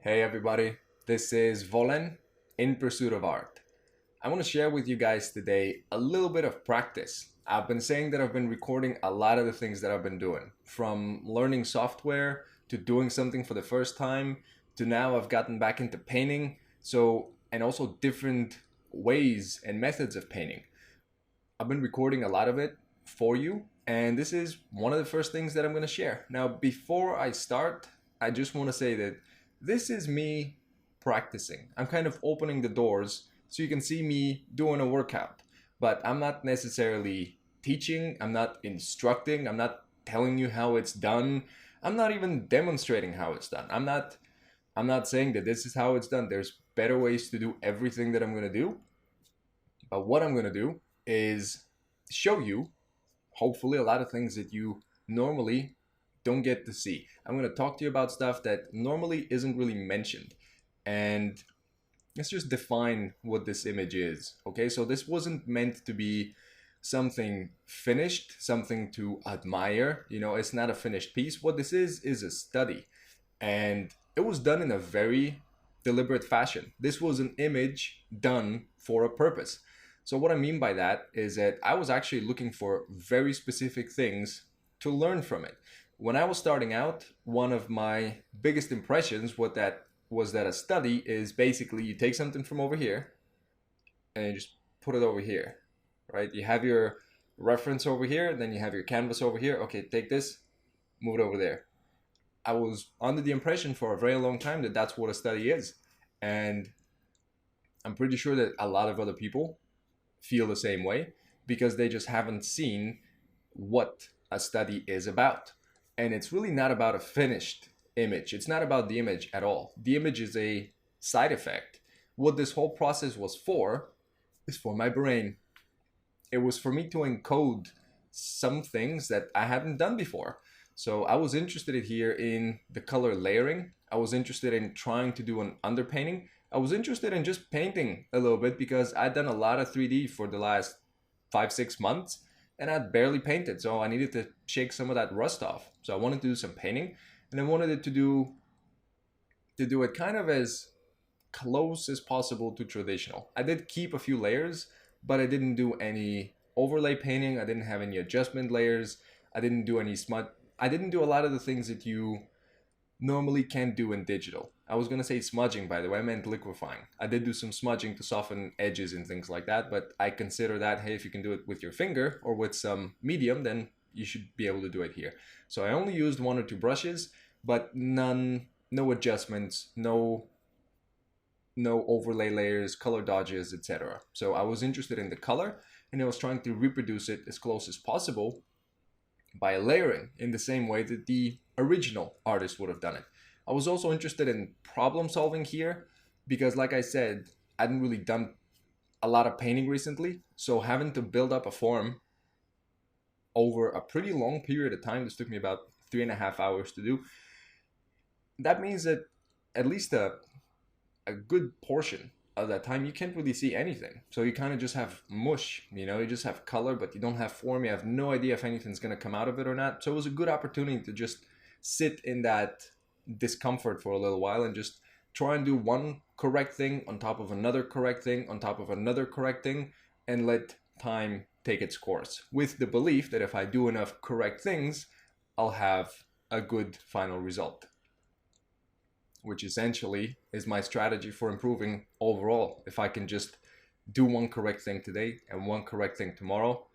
Hey everybody, this is Volen in Pursuit of Art. I want to share with you guys today a little bit of practice. I've been saying that I've been recording a lot of the things that I've been doing, from learning software to doing something for the first time to now I've gotten back into painting. And also different ways and methods of painting. I've been recording a lot of it for you, and this is one of the first things that I'm going to share. Now, before I start, I just want to say that this is me practicing. I'm kind of opening the doors so you can see me doing a workout, but I'm not necessarily teaching, I'm not instructing, I'm not telling you how it's done. I'm not even demonstrating how it's done. I'm not saying that this is how it's done. There's better ways to do everything that I'm going to do. But what I'm going to do is show you, hopefully, a lot of things that you normally don't get to see. I'm going to talk to you about stuff that normally isn't really mentioned. And let's just define what this image is. Okay, so this wasn't meant to be something finished, something to admire. It's not a finished piece. What this is a study. And it was done in a very deliberate fashion. This was an image done for a purpose. So what I mean by that is that I was actually looking for very specific things to learn from it. When I was starting out, one of my biggest impressions was that a study is basically you take something from over here and you just put it over here, right? You have your reference over here, then you have your canvas over here. Okay, take this, move it over there. I was under the impression for a very long time that that's what a study is. And I'm pretty sure that a lot of other people feel the same way because they just haven't seen what a study is about. And it's really not about a finished image. It's not about the image at all. The image is a side effect. What this whole process was for is for my brain. It was for me to encode some things that I hadn't done before. So I was interested here in the color layering. I was interested in trying to do an underpainting. I was interested in just painting a little bit because I'd done a lot of 3D for the last 5-6 months and I'd barely painted. So I needed to shake some of that rust off. So I wanted to do some painting, and I wanted it to do it kind of as close as possible to traditional. I did keep a few layers, but I didn't do any overlay painting. I didn't have any adjustment layers. I didn't do any smudge. I didn't do a lot of the things that you normally can't do in digital. I was going to say smudging, by the way. I meant liquefying. I did do some smudging to soften edges and things like that, but I consider that, hey, if you can do it with your finger or with some medium, then you should be able to do it here. So I only used 1 or 2 brushes, but no adjustments, no overlay layers, color dodges, etc. So I was interested in the color, and I was trying to reproduce it as close as possible by layering in the same way that the original artist would have done it. I was also interested in problem solving here because, like I said, I hadn't really done a lot of painting recently. So having to build up a form over a pretty long period of time, this took me about 3.5 hours to do. That means that at least a good portion of that time you can't really see anything. So you kind of just have mush, you just have color, but you don't have form. You have no idea if anything's going to come out of it or not. So it was a good opportunity to just sit in that discomfort for a little while and just try and do one correct thing on top of another correct thing on top of another correct thing and let time take its course, with the belief that if I do enough correct things, I'll have a good final result, which essentially is my strategy for improving overall. If I can just do one correct thing today and one correct thing tomorrow,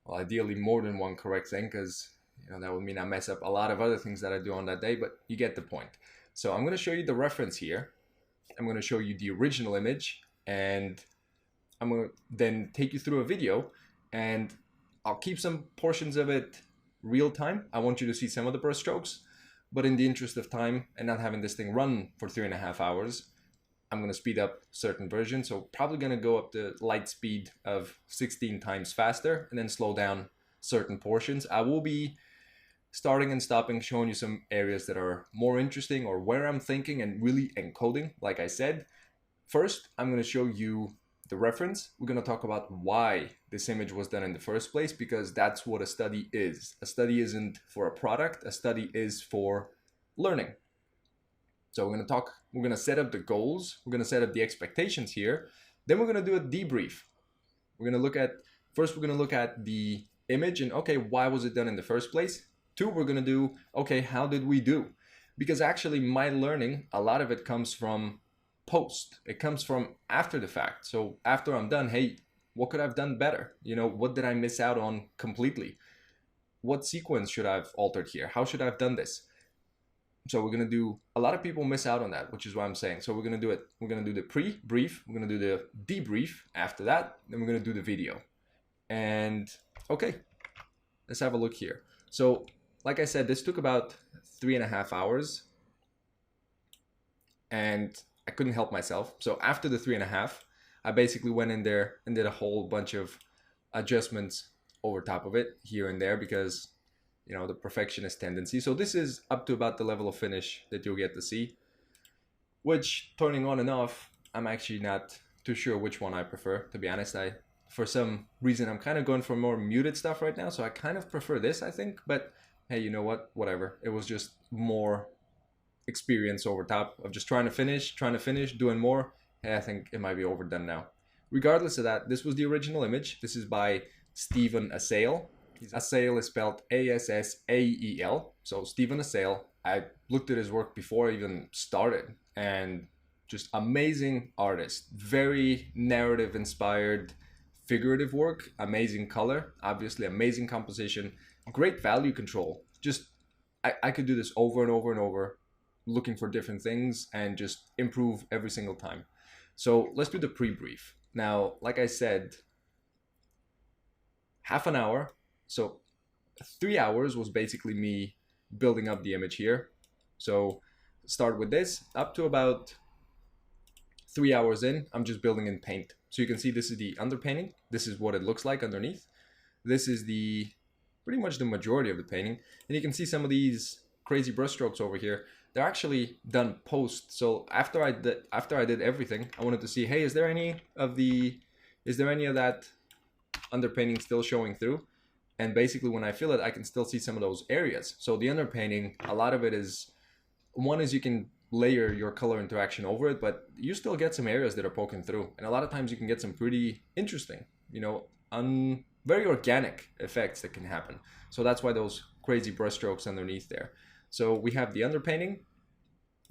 well, ideally more than one correct thing, because that would mean I mess up a lot of other things that I do on that day, but you get the point. So I'm going to show you the reference here. I'm going to show you the original image, and I'm going to then take you through a video, and I'll keep some portions of it real time. I want you to see some of the brush strokes, but in the interest of time and not having this thing run for 3.5 hours, I'm going to speed up certain versions. So probably going to go up to light speed of 16 times faster and then slow down certain portions. I will be starting and stopping, showing you some areas that are more interesting or where I'm thinking and really encoding, like I said. First, I'm going to show you the reference. We're going to talk about why this image was done in the first place, because that's what a study is. A study isn't for a product. A study is for learning. So we're gonna set up the goals, we're gonna set up the expectations here. Then we're gonna do a debrief. We're gonna look at, first we're gonna look at the image and okay, why was it done in the first place? Two, we're gonna do, okay, how did we do? Because actually my learning, a lot of it comes from post. It comes from after the fact. So after I'm done, hey, what could I have done better? You know, what did I miss out on completely? What sequence should I have altered here? How should I have done this? So we're gonna do, a lot of people miss out on that, which is what I'm saying. So we're gonna do it, we're gonna do the pre-brief, we're gonna do the debrief after that, then we're gonna do the video. And okay, let's have a look here. So like I said, this took about 3.5 hours and I couldn't help myself. So after the 3.5, I basically went in there and did a whole bunch of adjustments over top of it here and there because, you know, the perfectionist tendency. So this is up to about the level of finish that you'll get to see, which turning on and off, I'm actually not too sure which one I prefer, to be honest. For some reason, I'm kind of going for more muted stuff right now. So I kind of prefer this, I think, but hey, you know what, whatever. It was just more experience over top of just trying to finish, doing more. Hey, I think it might be overdone now. Regardless of that, this was the original image. This is by Steven Assael. Assael is spelled Assael. So Steven Assael, I looked at his work before I even started, and just amazing artist. Very narrative inspired, figurative work, amazing color, obviously amazing composition, great value control. Just, I could do this over and over and over, looking for different things and just improve every single time. So let's do the pre-brief. Now, like I said, half an hour. So 3 hours was basically me building up the image here. So start with this up to about 3 hours in, I'm just building in paint. So you can see this is the underpainting. This is what it looks like underneath. This is the pretty much the majority of the painting. And you can see some of these crazy brushstrokes over here. They're actually done post. So after I did everything, I wanted to see, hey, is there any of that underpainting still showing through? And basically when I fill it, I can still see some of those areas. So the underpainting, a lot of it is, one is you can layer your color interaction over it, but you still get some areas that are poking through. And a lot of times you can get some pretty interesting, you know, very organic effects that can happen. So that's why those crazy brushstrokes underneath there. So we have the underpainting,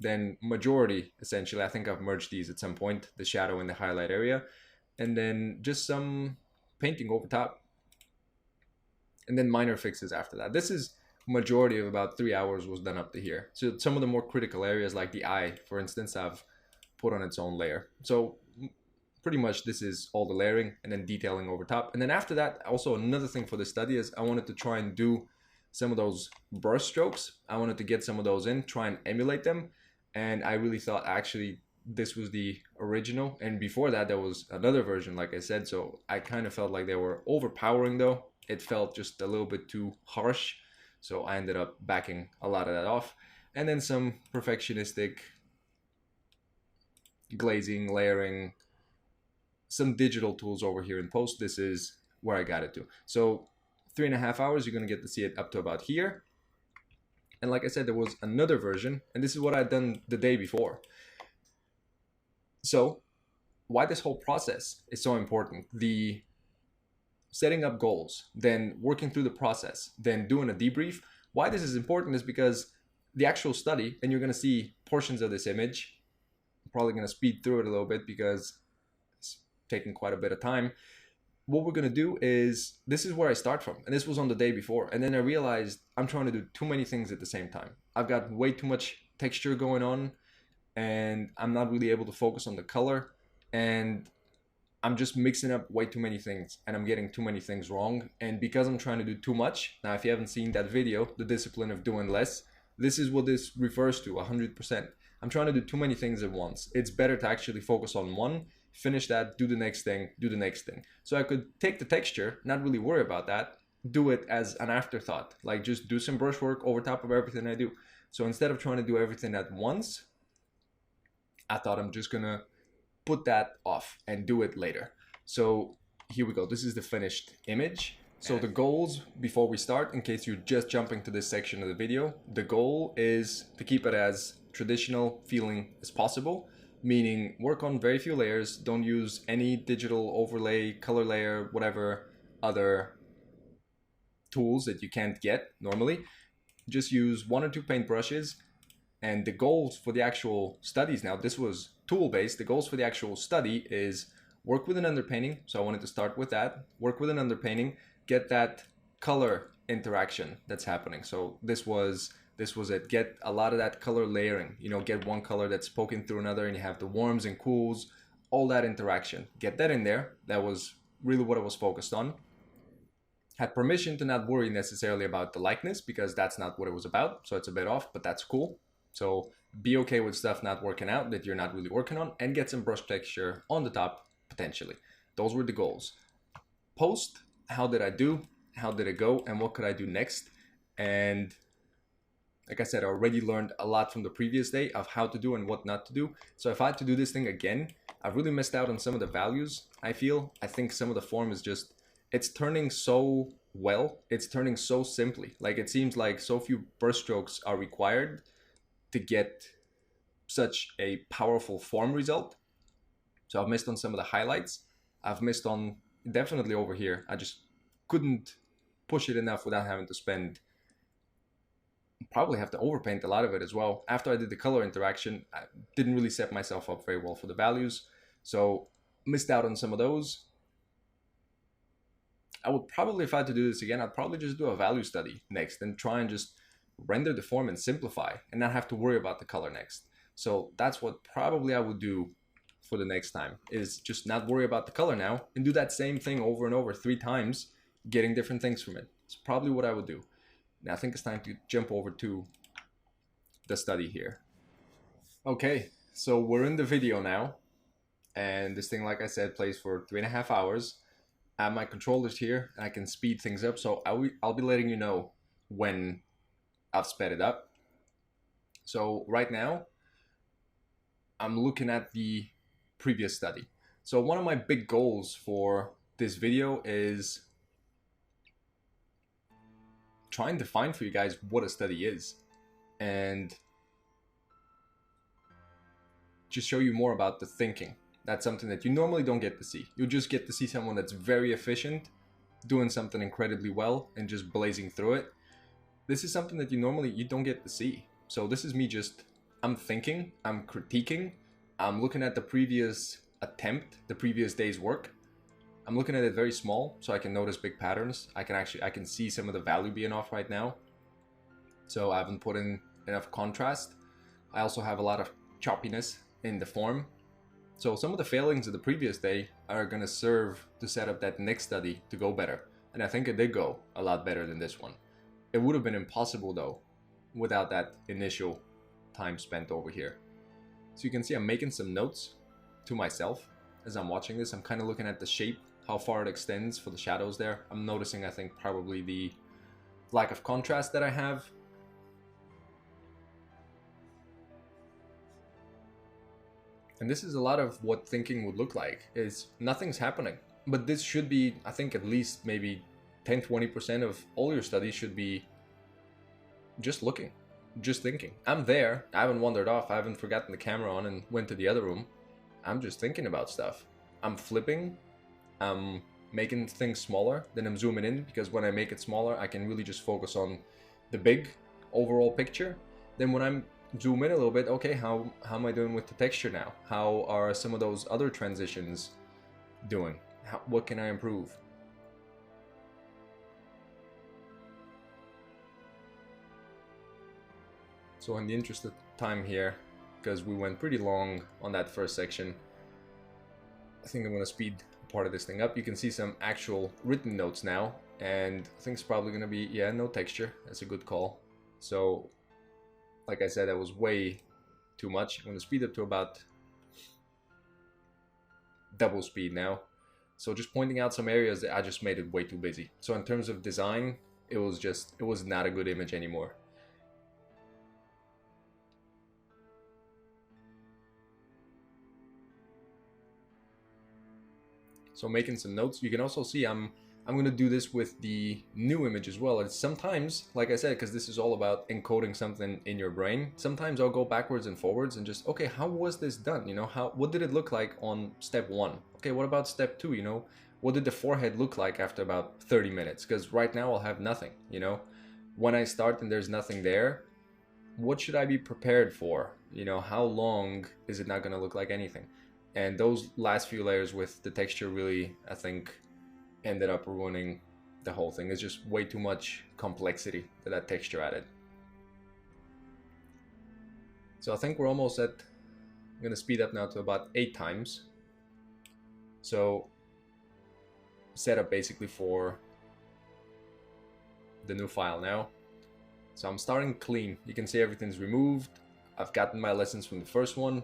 then majority, essentially, I think I've merged these at some point, the shadow and the highlight area, and then just some painting over top. And then minor fixes after that. This is majority of about 3 hours was done up to here. So some of the more critical areas like the eye, for instance, I've put on its own layer. So pretty much this is all the layering and then detailing over top. And then after that, also another thing for the study is I wanted to try and do some of those brush strokes. I wanted to get some of those in, try and emulate them. And I really thought actually this was the original. And before that, there was another version, like I said. So I kind of felt like they were overpowering though. It felt just a little bit too harsh. So I ended up backing a lot of that off. And then some perfectionistic glazing, layering, some digital tools over here in post. This is where I got it to. So 3.5 hours, you're going to get to see it up to about here. And like I said, there was another version, and this is what I'd done the day before. So why this whole process is so important. The setting up goals, then working through the process, then doing a debrief. Why this is important is because the actual study, and you're going to see portions of this image, I'm probably going to speed through it a little bit because it's taking quite a bit of time. What we're going to do is, this is where I start from, and this was on the day before, and then I realized I'm trying to do too many things at the same time. I've got way too much texture going on, and I'm not really able to focus on the color, and I'm just mixing up way too many things, and I'm getting too many things wrong. And because I'm trying to do too much, now if you haven't seen that video, the discipline of doing less, this is what this refers to 100%. I'm trying to do too many things at once. It's better to actually focus on one, finish that, do the next thing, do the next thing. So I could take the texture, not really worry about that, do it as an afterthought, like just do some brushwork over top of everything I do. So instead of trying to do everything at once, I thought I'm just gonna put that off and do it later. So here we go. This is the finished image. So the goals before we start, in case you're just jumping to this section of the video, the goal is to keep it as traditional feeling as possible, meaning work on very few layers, don't use any digital overlay, color layer, whatever other tools that you can't get normally. Just use one or two paint brushes. And the goals for the actual studies now, this was tool based. The goals for the actual study is work with an underpainting. So I wanted to start with that. Work with an underpainting, get that color interaction that's happening. So this was it. Get a lot of that color layering. You know, get one color that's poking through another, and you have the warms and cools, all that interaction. Get that in there. That was really what I was focused on. Had permission to not worry necessarily about the likeness because that's not what it was about. So it's a bit off, but that's cool. So be okay with stuff not working out that you're not really working on, and get some brush texture on the top potentially. Those were the goals. Post, how did I do? How did it go? And what could I do next? And like I said, I already learned a lot from the previous day of how to do and what not to do. So if I had to do this thing again, I've really missed out on some of the values. I think some of the form is just, it's turning so well. It's turning so simply. Like it seems like so few brush strokes are required to get such a powerful form result. So I've missed on some of the highlights. I've missed on definitely over here. I just couldn't push it enough without having to spend, probably have to overpaint a lot of it as well. After I did the color interaction, I didn't really set myself up very well for the values. So missed out on some of those. I would probably, if I had to do this again, I'd probably just do a value study next and try and just render the form and simplify and not have to worry about the color next. So that's what probably I would do for the next time, is just not worry about the color now and do that same thing over and over 3 times, getting different things from it. It's probably what I would do. Now I think it's time to jump over to the study here. Okay, so we're in the video now, and this thing, like I said, plays for 3.5 hours. I have my controllers here and I can speed things up, so I'll be letting you know when I've sped it up. So right now I'm looking at the previous study. So one of my big goals for this video is trying to find for you guys what a study is and just show you more about the thinking. That's something that you normally don't get to see. You just get to see someone that's very efficient, doing something incredibly well and just blazing through it. This is something that you don't get to see. So this is me just, I'm thinking, I'm critiquing, I'm looking at the previous attempt, the previous day's work. I'm looking at it very small so I can notice big patterns. I can see some of the value being off right now. So I haven't put in enough contrast. I also have a lot of choppiness in the form. So some of the failings of the previous day are going to serve to set up that next study to go better. And I think it did go a lot better than this one. It would have been impossible though, without that initial time spent over here. So you can see I'm making some notes to myself as I'm watching this. I'm kind of looking at the shape, how far it extends for the shadows there. I'm noticing, I think, probably the lack of contrast that I have. And this is a lot of what thinking would look like, is nothing's happening. But this should be, I think, at least maybe 10-20% of all your studies should be just looking, just thinking. I'm there, I haven't wandered off, I haven't forgotten the camera on and went to the other room. I'm just thinking about stuff. I'm flipping, I'm making things smaller, then I'm zooming in, because when I make it smaller, I can really just focus on the big overall picture. Then when I'm zoom in a little bit, okay, how am I doing with the texture now? How are some of those other transitions doing? What can I improve? So in the interest of time here, because we went pretty long on that first section, I think I'm going to speed part of this thing up. You can see some actual written notes now, and I think it's probably going to be, yeah, no texture. That's a good call. So like I said, that was way too much. I'm going to speed up to about double speed now. So just pointing out some areas that I just made it way too busy. So in terms of design, it was not a good image anymore. So making some notes. You can also see I'm I'm gonna do this with the new image as well. And sometimes, like I said, because this is all about encoding something in your brain, sometimes I'll go backwards and forwards and just, okay, how was this done? You know, what did it look like on step 1? Okay, what about step 2? You know, what did the forehead look like after about 30 minutes? Because right now I'll have nothing, you know. When I start and there's nothing there, what should I be prepared for? You know, how long is it not gonna look like anything? And those last few layers with the texture really, I think, ended up ruining the whole thing. It's just way too much complexity that texture added. So I think we're almost at, I'm gonna speed up now to about 8 times. So set up basically for the new file now. So I'm starting clean. You can see everything's removed. I've gotten my lessons from the first one,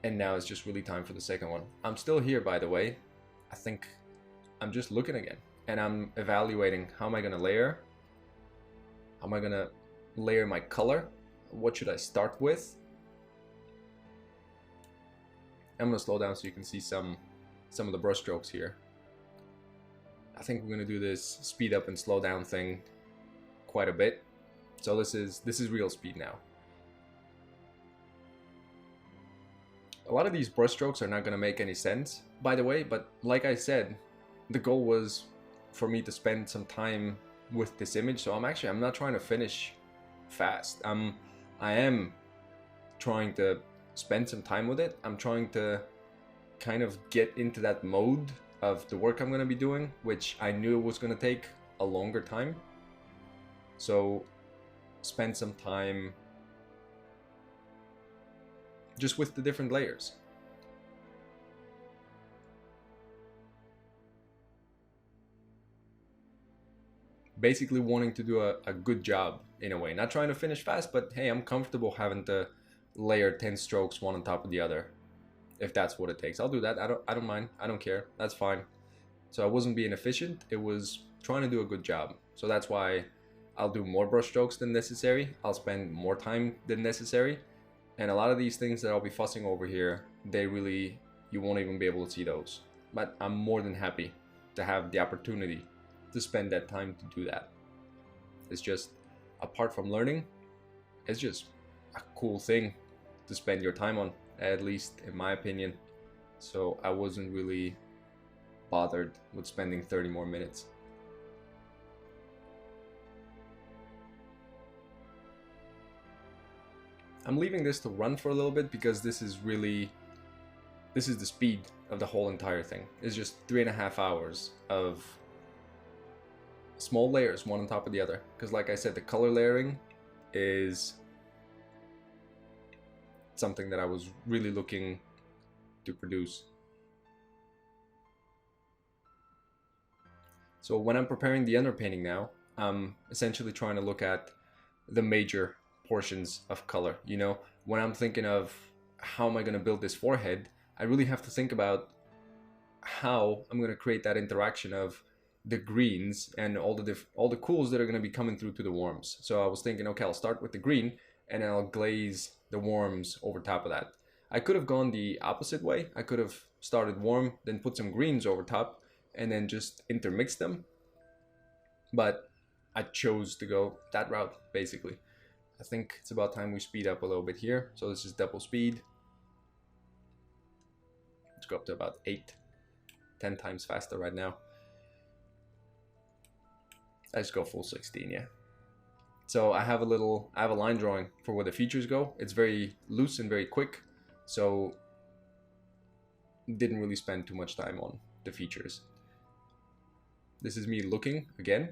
and now it's just really time for the second one. I'm still here, by the way. I think I'm just looking again, and I'm evaluating how am I gonna layer? How am I gonna layer my color? What should I start with? I'm gonna slow down so you can see some of the brush strokes here. I think we're gonna do this speed up and slow down thing quite a bit. So this is real speed now. A lot of these brush strokes are not gonna make any sense, by the way, but like I said, the goal was for me to spend some time with this image, so I'm not trying to finish fast. I am trying to spend some time with it. I'm trying to kind of get into that mode of the work I'm going to be doing, which I knew was going to take a longer time. So spend some time just with the different layers. Basically wanting to do a good job in a way. Not trying to finish fast, but hey, I'm comfortable having to layer 10 strokes one on top of the other. If that's what it takes, I'll do that. I don't mind. I don't care. That's fine. So I wasn't being efficient. It was trying to do a good job. So that's why I'll do more brush strokes than necessary. I'll spend more time than necessary. And a lot of these things that I'll be fussing over here, you won't even be able to see those. But I'm more than happy to have the opportunity to spend that time to do that. It's just, apart from learning, it's just a cool thing to spend your time on, at least in my opinion. So I wasn't really bothered with spending 30 more minutes. I'm leaving this to run for a little bit because this is the speed of the whole entire thing. It's just 3.5 hours of small layers, one on top of the other. Because like I said, the color layering is something that I was really looking to produce. So when I'm preparing the underpainting now, I'm essentially trying to look at the major portions of color. You know, when I'm thinking of how am I going to build this forehead, I really have to think about how I'm going to create that interaction of the greens and all the cools that are going to be coming through to the warms. So I was thinking, okay, I'll start with the green and then I'll glaze the warms over top of that. I could have gone the opposite way. I could have started warm, then put some greens over top and then just intermix them. But I chose to go that route, basically. I think it's about time we speed up a little bit here. So this is double speed. Let's go up to about 10 times faster right now. I just go full 16, yeah. So I have a line drawing for where the features go. It's very loose and very quick. So didn't really spend too much time on the features. This is me looking again.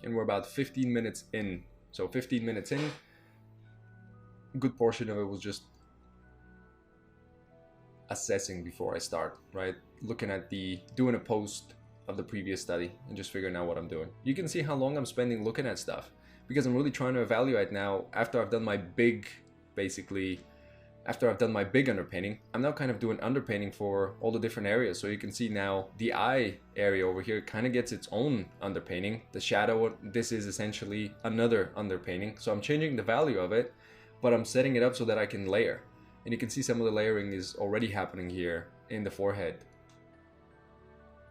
And we're about 15 minutes in. So 15 minutes in, a good portion of it was just assessing before I start, right? Looking at doing a post of the previous study and just figuring out what I'm doing. You can see how long I'm spending looking at stuff because I'm really trying to evaluate now after I've done my big, after I've done my big underpainting, I'm now kind of doing underpainting for all the different areas. So you can see now the eye area over here kind of gets its own underpainting. The shadow, this is essentially another underpainting. So I'm changing the value of it, but I'm setting it up so that I can layer. And you can see some of the layering is already happening here in the forehead.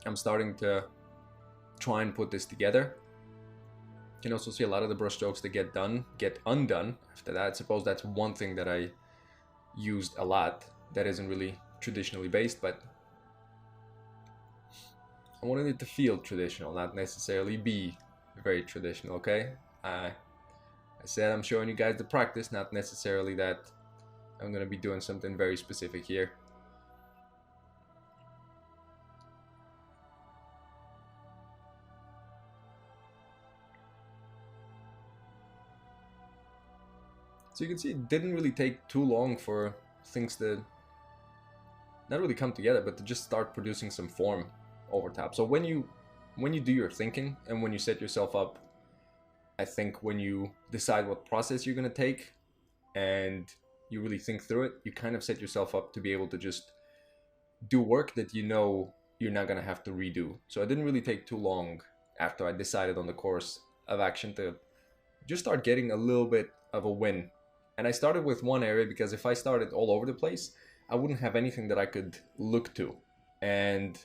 I'm starting to try and put this together. You can also see a lot of the brush strokes that get undone after that. I suppose that's one thing that I used a lot that isn't really traditionally based, but I wanted it to feel traditional, not necessarily be very traditional, okay? I said I'm showing you guys the practice, not necessarily that I'm gonna be doing something very specific here. So you can see it didn't really take too long for things to not really come together, but to just start producing some form over top. So when you do your thinking and when you set yourself up, I think when you decide what process you're going to take and you really think through it, you kind of set yourself up to be able to just do work that you know you're not going to have to redo. So it didn't really take too long after I decided on the course of action to just start getting a little bit of a win. And I started with one area because if I started all over the place, I wouldn't have anything that I could look to. And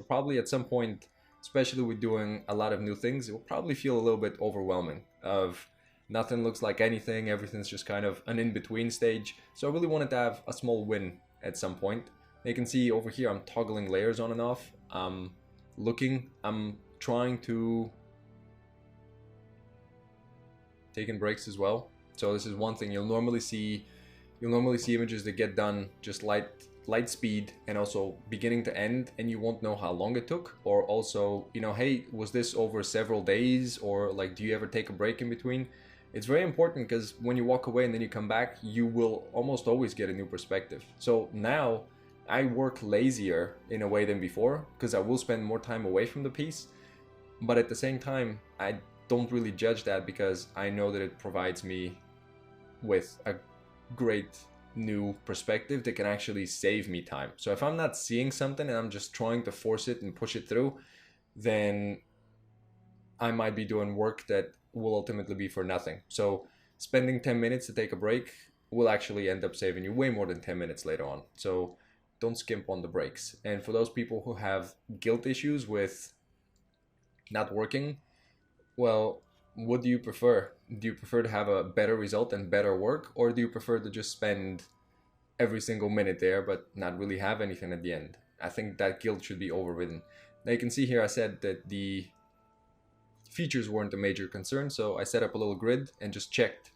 probably at some point, especially with doing a lot of new things, it will probably feel a little bit overwhelming of nothing looks like anything, everything's just kind of an in-between stage. So I really wanted to have a small win at some point. You can see over here I'm toggling layers on and off. I'm trying to taking breaks as well. So this is one thing you'll normally see images that get done just light speed and also beginning to end, and you won't know how long it took, or also, you know, hey, was this over several days, or like, do you ever take a break in between? It's very important because when you walk away and then you come back, you will almost always get a new perspective. So now I work lazier in a way than before because I will spend more time away from the piece, but at the same time I don't really judge that because I know that it provides me with a great new perspective that can actually save me time. So if I'm not seeing something and I'm just trying to force it and push it through, then I might be doing work that will ultimately be for nothing. So spending 10 minutes to take a break will actually end up saving you way more than 10 minutes later on. So don't skimp on the breaks. And for those people who have guilt issues with not working, well, what do you prefer? Do you prefer to have a better result and better work, or do you prefer to just spend every single minute there but not really have anything at the end? I think that guilt should be overridden. Now you can see here I said that the features weren't a major concern, so I set up a little grid and just checked,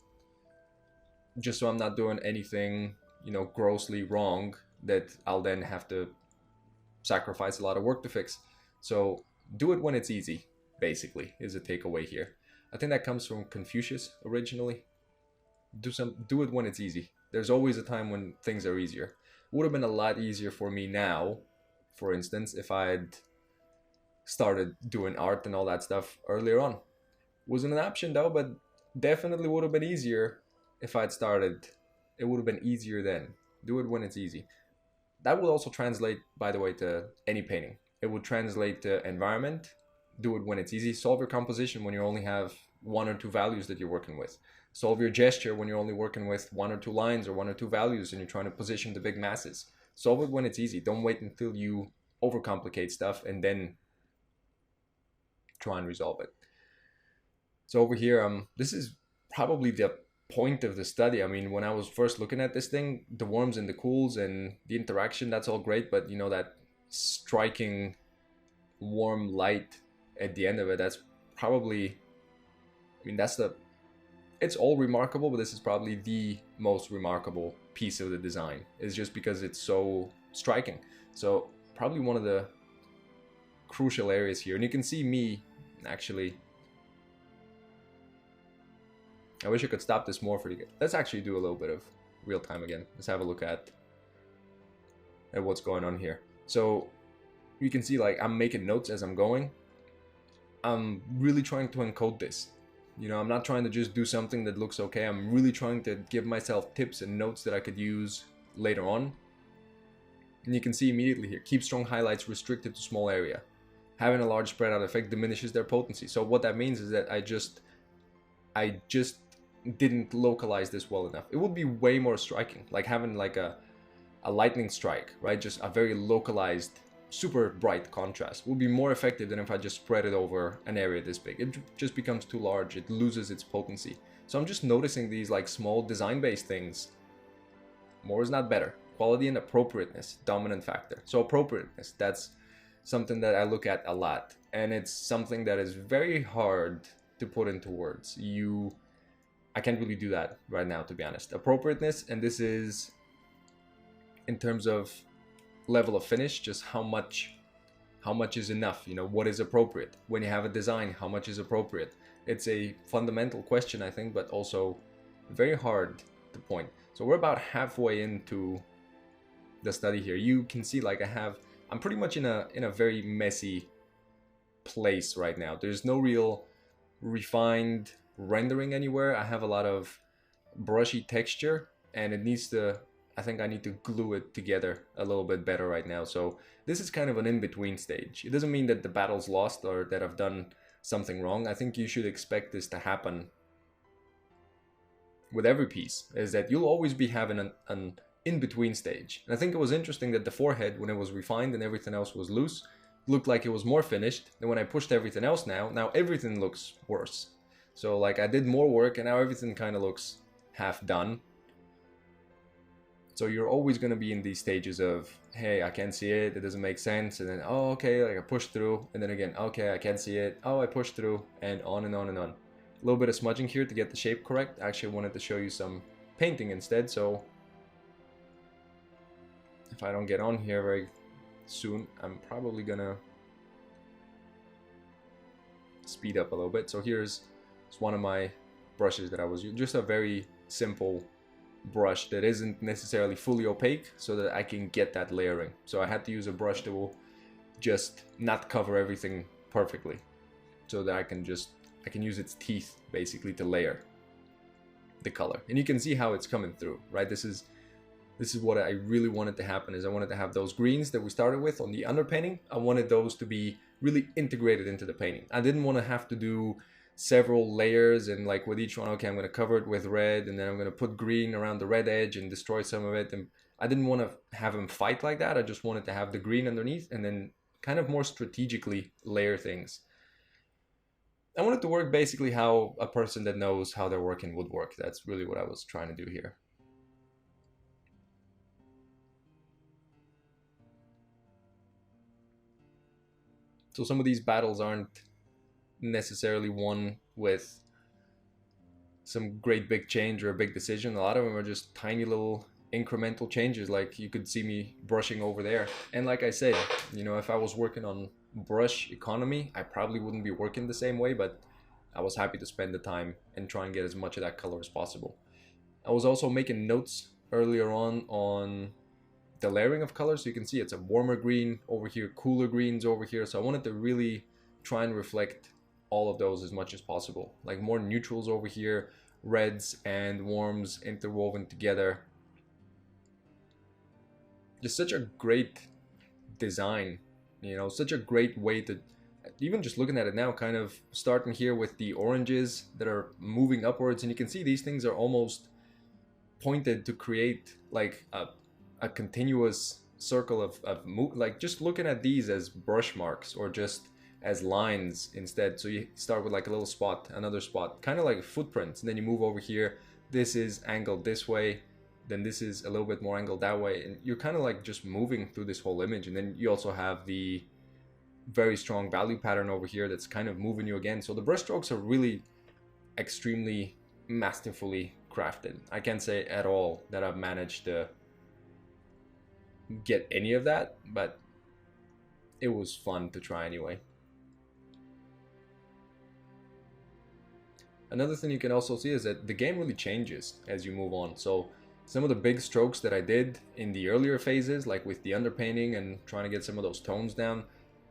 just so I'm not doing anything, you know, grossly wrong that I'll then have to sacrifice a lot of work to fix. So do it when it's easy, basically, is a takeaway here. I think that comes from Confucius originally. Do it when it's easy. There's always a time when things are easier. It would have been a lot easier for me now, for instance, if I'd started doing art and all that stuff earlier on. Wasn't an option though, but definitely would have been easier if I'd started. It would have been easier then. Do it when it's easy. That would also translate, by the way, to any painting. It would translate to environment. Do it when it's easy. Solve your composition when you only have one or two values that you're working with. Solve your gesture when you're only working with one or two lines or one or two values and you're trying to position the big masses. Solve it when it's easy. Don't wait until you overcomplicate stuff and then try and resolve it. So over here, this is probably the point of the study. I mean, when I was first looking at this thing, the warms and the cools and the interaction, that's all great, but you know, that striking warm light at the end of it, that's probably, I mean, it's all remarkable, but this is probably the most remarkable piece of the design. It's just because it's so striking. So probably one of the crucial areas here. And you can see me actually, I wish I could stop this more for you. Let's actually do a little bit of real time again. Let's have a look at what's going on here. So you can see, like, I'm making notes as I'm going. I'm really trying to encode this. You know, I'm not trying to just do something that looks okay. I'm really trying to give myself tips and notes that I could use later on. And you can see immediately here, keep strong highlights restricted to small area. Having a large spread out effect diminishes their potency. So what that means is that I just didn't localize this well enough. It would be way more striking, like having like a lightning strike, right? Just a very localized super bright contrast. Will be more effective than if I just spread it over an area this big. It just becomes too large. It loses its potency. So I'm just noticing these like small design-based things. More is not better. Quality and appropriateness, dominant factor. So appropriateness, that's something that I look at a lot. And it's something that is very hard to put into words. I can't really do that right now, to be honest. Appropriateness, and this is in terms of level of finish, just how much is enough, you know, what is appropriate. When you have a design, how much is appropriate? It's a fundamental question, I think, but also very hard to point. So we're about halfway into the study here. You can see like I'm pretty much in a very messy place right now. There's no real refined rendering anywhere. I have a lot of brushy texture, and I think I need to glue it together a little bit better right now. So this is kind of an in-between stage. It doesn't mean that the battle's lost or that I've done something wrong. I think you should expect this to happen with every piece, is that you'll always be having an in-between stage. And I think it was interesting that the forehead, when it was refined and everything else was loose, looked like it was more finished. And when I pushed everything else now everything looks worse. So like I did more work and now everything kind of looks half done. So you're always going to be in these stages of, hey, I can't see it, it doesn't make sense, and then, oh, okay, like I pushed through, and then again, okay, I can't see it, oh, I pushed through, and on and on and on. A little bit of smudging here to get the shape correct. Actually, I wanted to show you some painting instead, so if I don't get on here very soon, I'm probably gonna speed up a little bit. So here's one of my brushes that I was using, just a very simple brush that isn't necessarily fully opaque so that I can get that layering. So I had to use a brush that will just not cover everything perfectly, so that I can use its teeth basically to layer the color. And you can see how it's coming through, right? This is what I really wanted to happen, is I wanted to have those greens that we started with on the underpainting. I wanted those to be really integrated into the painting. I didn't want to have to do several layers and like with each one, okay, I'm going to cover it with red and then I'm going to put green around the red edge and destroy some of it. And I didn't want to have them fight like that. I just wanted to have the green underneath and then kind of more strategically layer things. I wanted to work basically how a person that knows how they're working would work. That's really what I was trying to do here. So some of these battles aren't necessarily won with some great big change or a big decision. A lot of them are just tiny little incremental changes, like you could see me brushing over there. And like I said, you know, if I was working on brush economy, I probably wouldn't be working the same way, but I was happy to spend the time and try and get as much of that color as possible. I was also making notes earlier on the layering of colors, so you can see it's a warmer green over here, cooler greens over here. So I wanted to really try and reflect all of those as much as possible, like more neutrals over here, reds and warms interwoven together. Just such a great design, you know, such a great way to, even just looking at it now, kind of starting here with the oranges that are moving upwards, and you can see these things are almost pointed to create like a continuous circle of like just looking at these as brush marks or just as lines instead. So you start with like a little spot, another spot, kind of like footprints, and then you move over here. This is angled this way, then this is a little bit more angled that way, and you're kind of like just moving through this whole image. And then you also have the very strong value pattern over here that's kind of moving you again. So the brush strokes are really extremely masterfully crafted. I can't say at all that I've managed to get any of that, but it was fun to try anyway. Another thing you can also see is that the game really changes as you move on. So some of the big strokes that I did in the earlier phases, like with the underpainting and trying to get some of those tones down,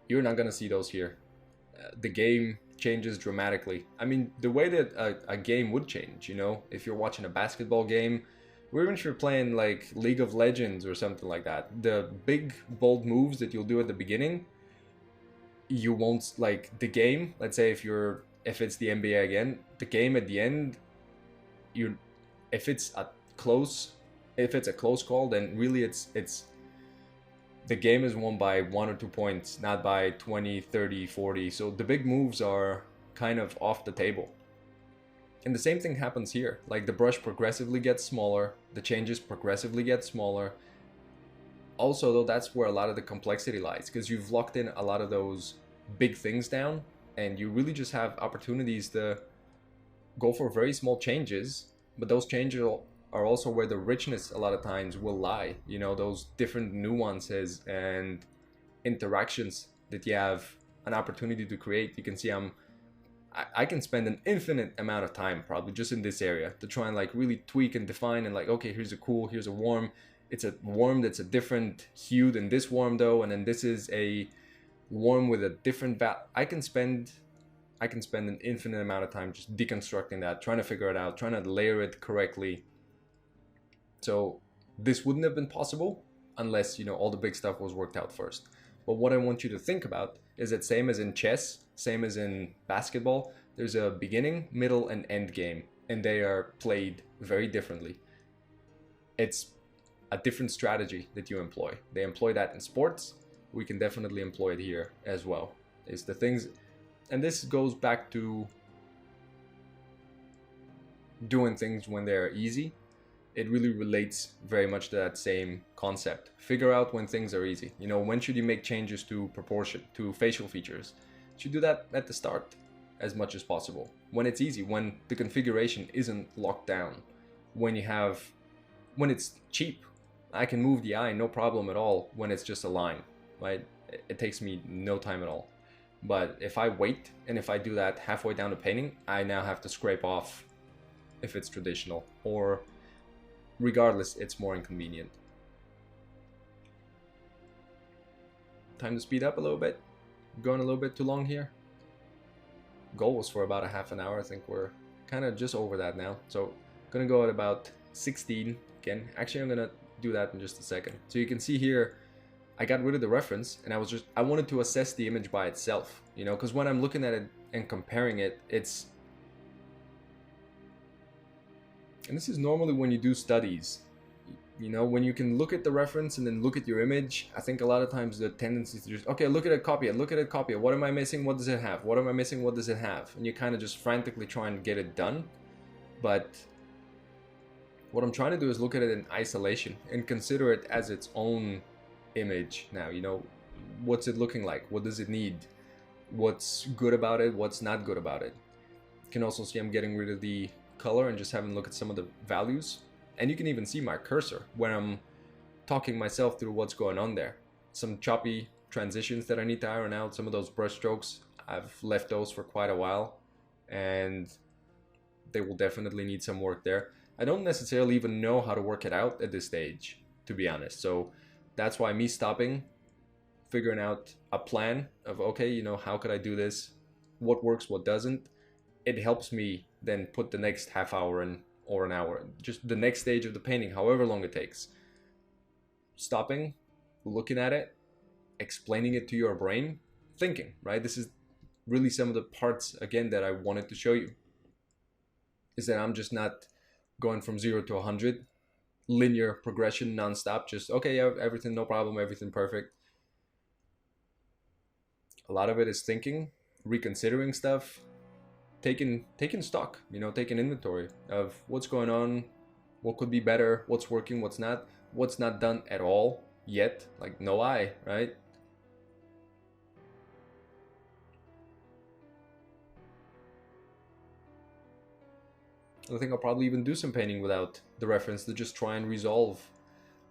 you're not going to see those here. The game changes dramatically. I mean, the way that a game would change, you know, if you're watching a basketball game, or even if you're playing like League of Legends or something like that, the big bold moves that you'll do at the beginning, you won't, like the game, let's say if it's the NBA again, the game at the end, if it's a close call, then really it's the game is won by 1 or 2 points, not by 20, 30, 40. So the big moves are kind of off the table. And the same thing happens here. Like the brush progressively gets smaller, the changes progressively get smaller. Also, though, that's where a lot of the complexity lies, because you've locked in a lot of those big things down, and you really just have opportunities to go for very small changes, but those changes are also where the richness a lot of times will lie. You know, those different nuances and interactions that you have an opportunity to create. You can see I can spend an infinite amount of time probably just in this area to try and like really tweak and define and like, okay, here's a cool, here's a warm. It's a warm that's a different hue than this warm though, and then this is a warm with a different I can spend an infinite amount of time just deconstructing that, trying to figure it out, trying to layer it correctly. So this wouldn't have been possible unless, you know, all the big stuff was worked out first. But what I want you to think about is that same as in chess, same as in basketball, there's a beginning, middle, and end game, and they are played very differently. It's a different strategy that you employ. They employ that in sports. We can definitely employ it here as well. It's the things, and this goes back to doing things when they're easy. It really relates very much to that same concept. Figure out when things are easy. You know, when should you make changes to proportion, to facial features? You should do that at the start as much as possible. When it's easy, when the configuration isn't locked down, when it's cheap. I can move the eye no problem at all when it's just a line, right? It takes me no time at all. But if I wait and if I do that halfway down the painting, I now have to scrape off if it's traditional, or regardless, it's more inconvenient. Time to speed up a little bit. Going a little bit too long here. Goal was for about a half an hour. I think we're kind of just over that now. So gonna go at about 16 again. Actually, I'm gonna do that in just a second. So you can see here, I got rid of the reference and I wanted to assess the image by itself, you know, because when I'm looking at it and comparing it, and this is normally when you do studies, you know, when you can look at the reference and then look at your image. I think a lot of times the tendency is to just, okay, look at it, copy it, look at it, copy it. What am I missing? What does it have? What am I missing? What does it have? And you kind of just frantically try and get it done. But what I'm trying to do is look at it in isolation and consider it as its own image now. You know, what's it looking like? What does it need? What's good about it? What's not good about it? You can also see I'm getting rid of the color and just having a look at some of the values. And you can even see my cursor when I'm talking myself through what's going on there. Some choppy transitions that I need to iron out. Some of those brush strokes, I've left those for quite a while, and they will definitely need some work there. I don't necessarily even know how to work it out at this stage, to be honest. So that's why me stopping, figuring out a plan of, okay, you know, how could I do this? What works, what doesn't? It helps me then put the next half hour in, or an hour, just the next stage of the painting, however long it takes. Stopping, looking at it, explaining it to your brain, thinking, right? This is really some of the parts, again, that I wanted to show you. Is that I'm just not going from 0 to 100, linear progression, nonstop, just, okay, yeah, everything, no problem, everything perfect. A lot of it is thinking, reconsidering stuff, taking stock, you know, taking inventory of what's going on, what could be better, what's working, what's not done at all yet, like no eye, right? I think I'll probably even do some painting without the reference to just try and resolve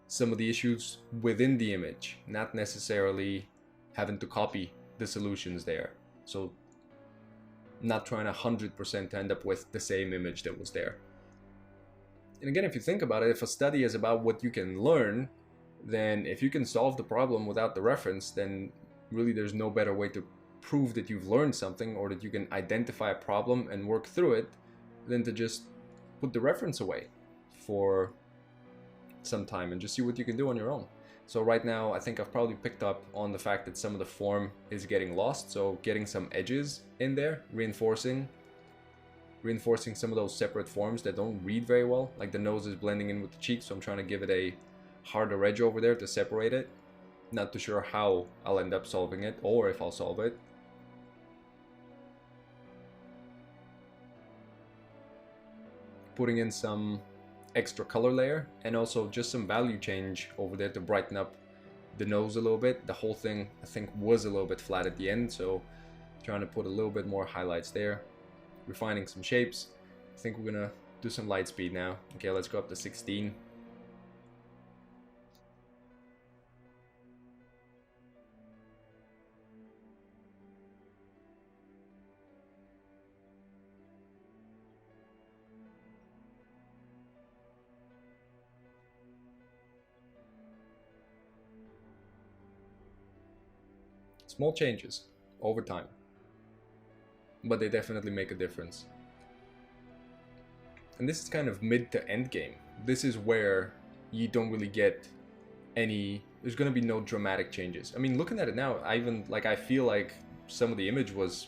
some of the issues within the image, not necessarily having to copy the solutions there. So not trying 100% to end up with the same image that was there. And again, if you think about it, if a study is about what you can learn, then if you can solve the problem without the reference, then really there's no better way to prove that you've learned something or that you can identify a problem and work through it than to just put the reference away for some time and just see what you can do on your own. So right now, I think I've probably picked up on the fact that some of the form is getting lost. So getting some edges in there, reinforcing some of those separate forms that don't read very well. Like the nose is blending in with the cheek, so I'm trying to give it a harder edge over there to separate it. Not too sure how I'll end up solving it, or if I'll solve it. Putting in some extra color layer, and also just some value change over there to brighten up the nose a little bit. The whole thing, I think, was a little bit flat at the end, so trying to put a little bit more highlights there. Refining some shapes. I think we're gonna do some light speed now. Okay, let's go up to 16. Small changes over time, but they definitely make a difference. And this is kind of mid to end game. This is where you don't really get any, there's gonna be no dramatic changes. I mean, looking at it now, I feel like some of the image was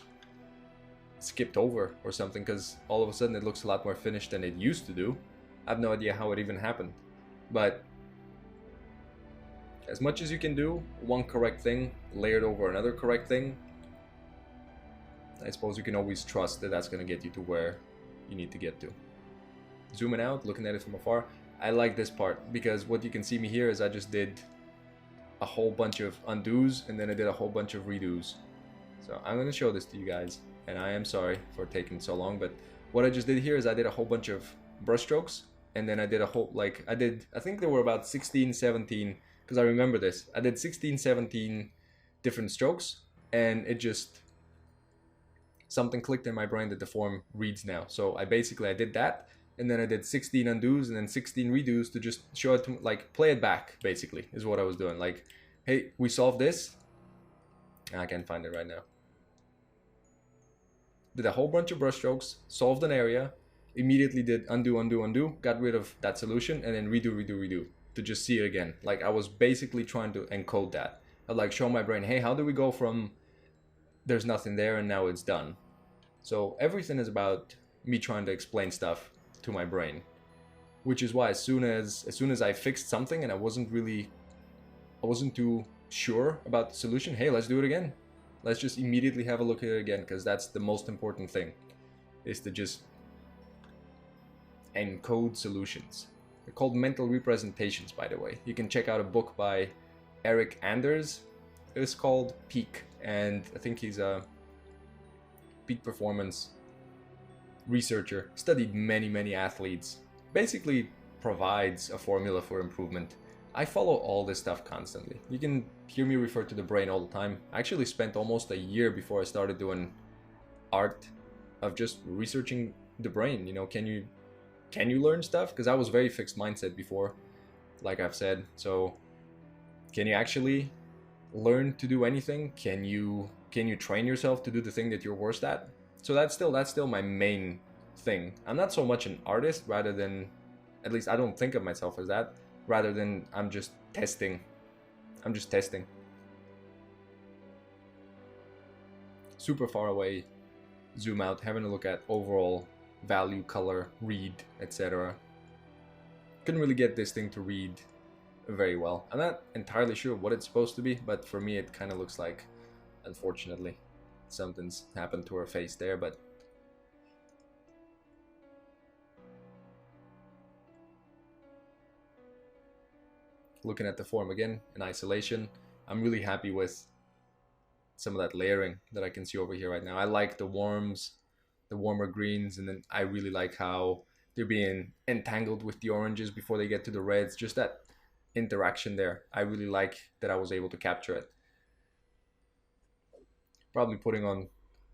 skipped over or something, because all of a sudden it looks a lot more finished than it used to do. I have no idea how it even happened, but as much as you can do one correct thing layered over another correct thing, I suppose you can always trust that that's going to get you to where you need to get to. Zooming out, looking at it from afar, I like this part, because what you can see me here is I just did a whole bunch of undos and then I did a whole bunch of redos. So I'm going to show this to you guys, and I am sorry for taking so long, but what I just did here is I did a whole bunch of brush strokes, and then I did a whole, I think there were about 16, 17, because I remember this. I did 16, 17 different strokes, and it just, something clicked in my brain that the form reads now. So I did that, and then I did 16 undos and then 16 redos to just show it to, play it back, basically, is what I was doing. Like, hey, we solved this. I can't find it right now. Did a whole bunch of brush strokes, solved an area, immediately did undo, undo, undo, got rid of that solution, and then redo, redo, redo, to just see it again. Like, I was basically trying to encode that. I'd show my brain, hey, how do we go from there's nothing there and now it's done? So everything is about me trying to explain stuff to my brain, which is why as soon as I fixed something and I wasn't too sure about the solution, hey, let's do it again. Let's just immediately have a look at it again, because that's the most important thing, is to just encode solutions. They're called mental representations, by the way. You can check out a book by Eric Anders. It's called Peak, and I think he's a peak performance researcher, studied many athletes, basically provides a formula for improvement. I follow all this stuff constantly. You can hear me refer to the brain all the time. I actually spent almost a year before I started doing art of just researching the brain. You know, can you learn stuff? Because I was very fixed mindset before, like I've said. So can you actually learn to do anything? Can you train yourself to do the thing that you're worst at? So that's still my main thing. I'm not so much an artist, rather than, at least I don't think of myself as that, rather than I'm just testing. Super far away, zoom out, having a look at overall value, color, read, etc. Couldn't really get this thing to read very well. I'm not entirely sure what it's supposed to be, but for me it kind of looks like, unfortunately, something's happened to her face there. But looking at the form again in isolation, I'm really happy with some of that layering that I can see over here right now. I like the warmer greens, and then I really like how they're being entangled with the oranges before they get to the reds. Just that interaction there, I really like that I was able to capture it. Probably putting on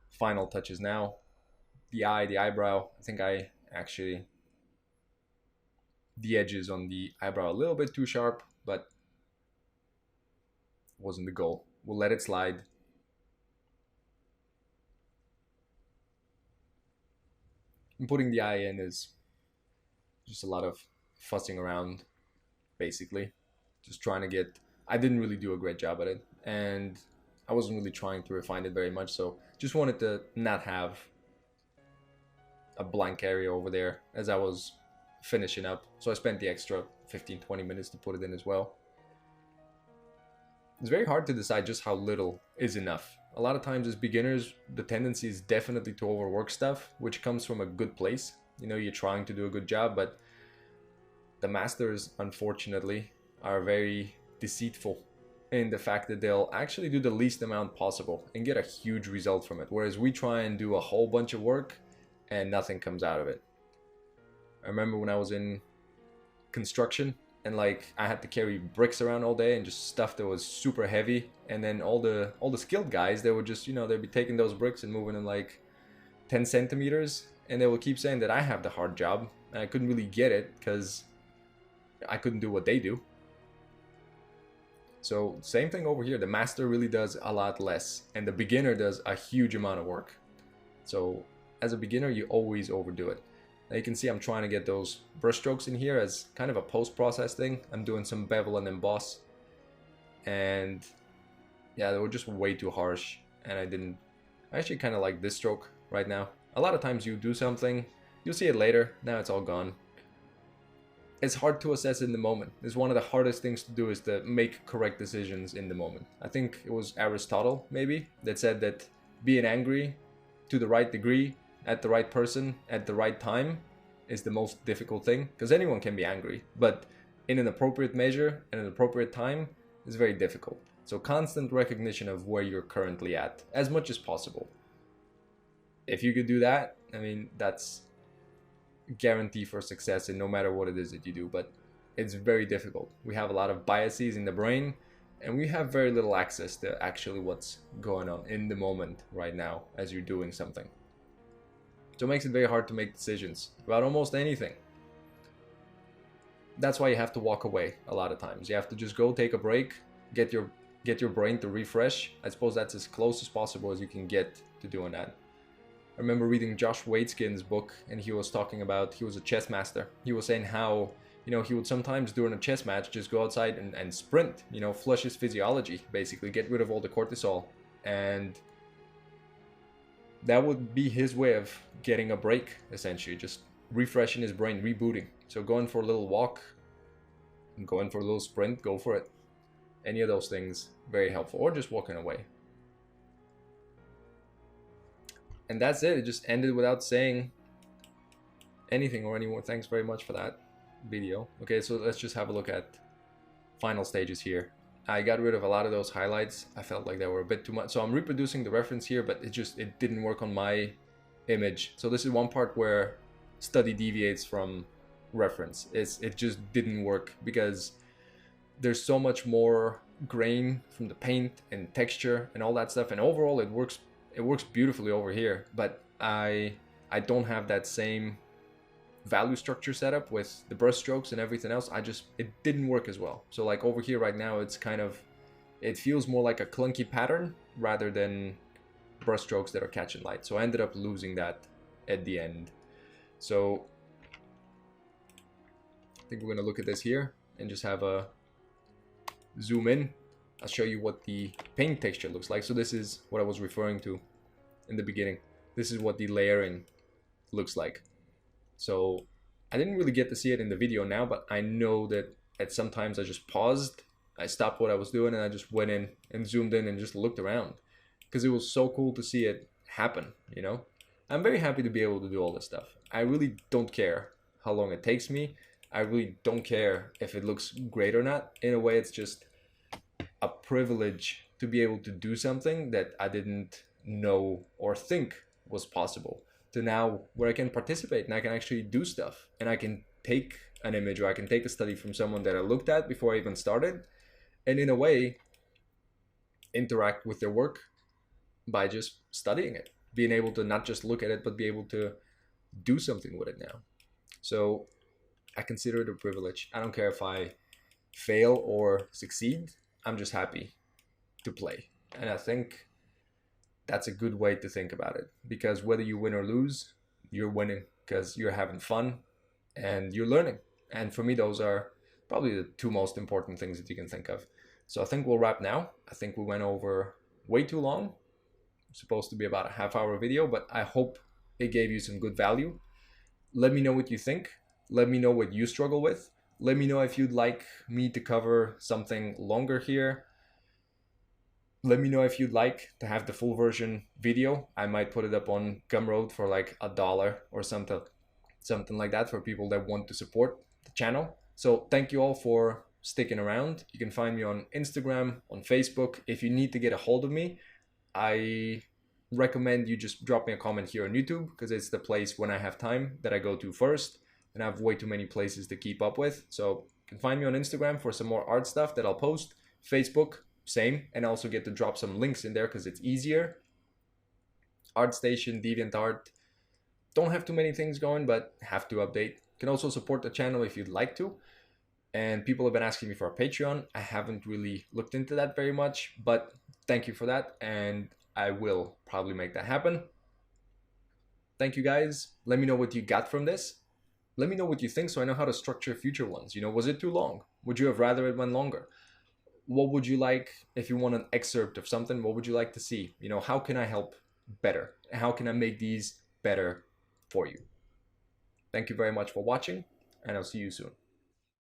final touches now. The eye, the eyebrow, I think I actually, the edges on the eyebrow a little bit too sharp, but wasn't the goal. We'll let it slide. And putting the eye in is just a lot of fussing around, basically. Just trying to get, I didn't really do a great job at it, and I wasn't really trying to refine it very much, so just wanted to not have a blank area over there as I was finishing up. So I spent the extra 15-20 minutes to put it in as well. It's very hard to decide just how little is enough. A lot of times as beginners, the tendency is definitely to overwork stuff, which comes from a good place. You know, you're trying to do a good job, but the masters, unfortunately, are very deceitful in the fact that they'll actually do the least amount possible and get a huge result from it. Whereas we try and do a whole bunch of work and nothing comes out of it. I remember when I was in construction and like I had to carry bricks around all day and just stuff that was super heavy, and then all the skilled guys, they would just, you know, they'd be taking those bricks and moving them like 10 centimeters, and they would keep saying that I have the hard job, and I couldn't really get it because I couldn't do what they do. So same thing over here. The master really does a lot less, and the beginner does a huge amount of work. So as a beginner, you always overdo it. Now you can see I'm trying to get those brush strokes in here as kind of a post-process thing. I'm doing some bevel and emboss, and yeah, they were just way too harsh, and I actually kind of like this stroke right now. A lot of times you do something, you'll see it later, now it's all gone. It's hard to assess in the moment. It's one of the hardest things to do, is to make correct decisions in the moment. I think it was Aristotle maybe that said that being angry to the right degree at the right person at the right time is the most difficult thing, because anyone can be angry, but in an appropriate measure and an appropriate time is very difficult. So constant recognition of where you're currently at as much as possible. If you could do that, I mean, that's guarantee for success in no matter what it is that you do, but it's very difficult. We have a lot of biases in the brain, and we have very little access to actually what's going on in the moment right now as you're doing something. So it makes it very hard to make decisions about almost anything. That's why you have to walk away a lot of times. You have to just go take a break, get your brain to refresh. I suppose that's as close as possible as you can get to doing that. I remember reading Josh Waitzkin's book, and he was talking about, he was a chess master. He was saying how, you know, he would sometimes during a chess match just go outside and sprint, you know, flush his physiology, basically get rid of all the cortisol. And that would be his way of getting a break, essentially, just refreshing his brain, rebooting. So going for a little walk, going for a little sprint, go for it. Any of those things, very helpful. Or just walking away. And that's it. It just ended without saying anything or any more. Thanks very much for that video. Okay, so let's just have a look at final stages here. I got rid of a lot of those highlights. I felt like they were a bit too much. So I'm reproducing the reference here, but it didn't work on my image. So this is one part where study deviates from reference. It just didn't work because there's so much more grain from the paint and texture and all that stuff. And overall, it works beautifully over here, but I don't have that same value structure set up with the brush strokes and everything else. It didn't work as well. So like over here right now, it feels more like a clunky pattern rather than brush strokes that are catching light. So I ended up losing that at the end. So I think we're gonna look at this here and just have a zoom in. I'll show you what the paint texture looks like. So this is what I was referring to in the beginning. This is what the layering looks like. So I didn't really get to see it in the video now, but I know that at sometimes I just paused, I stopped what I was doing, and I just went in and zoomed in and just looked around because it was so cool to see it happen, you know? I'm very happy to be able to do all this stuff. I really don't care how long it takes me. I really don't care if it looks great or not. In a way, it's just a privilege to be able to do something that I didn't know or think was possible, to now where I can participate and I can actually do stuff, and I can take an image or I can take a study from someone that I looked at before I even started, and in a way interact with their work by just studying it, being able to not just look at it but be able to do something with it now. So I consider it a privilege. I don't care if I fail or succeed. I'm just happy to play. And I think that's a good way to think about it, because whether you win or lose, you're winning because you're having fun and you're learning. And for me, those are probably the two most important things that you can think of. So I think we'll wrap now. I think we went over way too long. It's supposed to be about a half-hour video, but I hope it gave you some good value. Let me know what you think. Let me know what you struggle with. Let me know if you'd like me to cover something longer here. Let me know if you'd like to have the full version video. I might put it up on Gumroad for like $1 or something like that for people that want to support the channel. So thank you all for sticking around. You can find me on Instagram, on Facebook. If you need to get a hold of me, I recommend you just drop me a comment here on YouTube, because it's the place when I have time that I go to first, and I have way too many places to keep up with. So you can find me on Instagram for some more art stuff that I'll post. Facebook, same, and I also get to drop some links in there because it's easier. ArtStation, DeviantArt, don't have too many things going, but have to update. You can also support the channel if you'd like to. And people have been asking me for a Patreon. I haven't really looked into that very much, but thank you for that, and I will probably make that happen. Thank you guys. Let me know what you got from this. Let me know what you think so I know how to structure future ones. Was it too long? Would you have rather it went longer? What would you like if you want an excerpt of something? What would you like to see? How can I help better? How can I make these better for you? Thank you very much for watching, and I'll see you soon.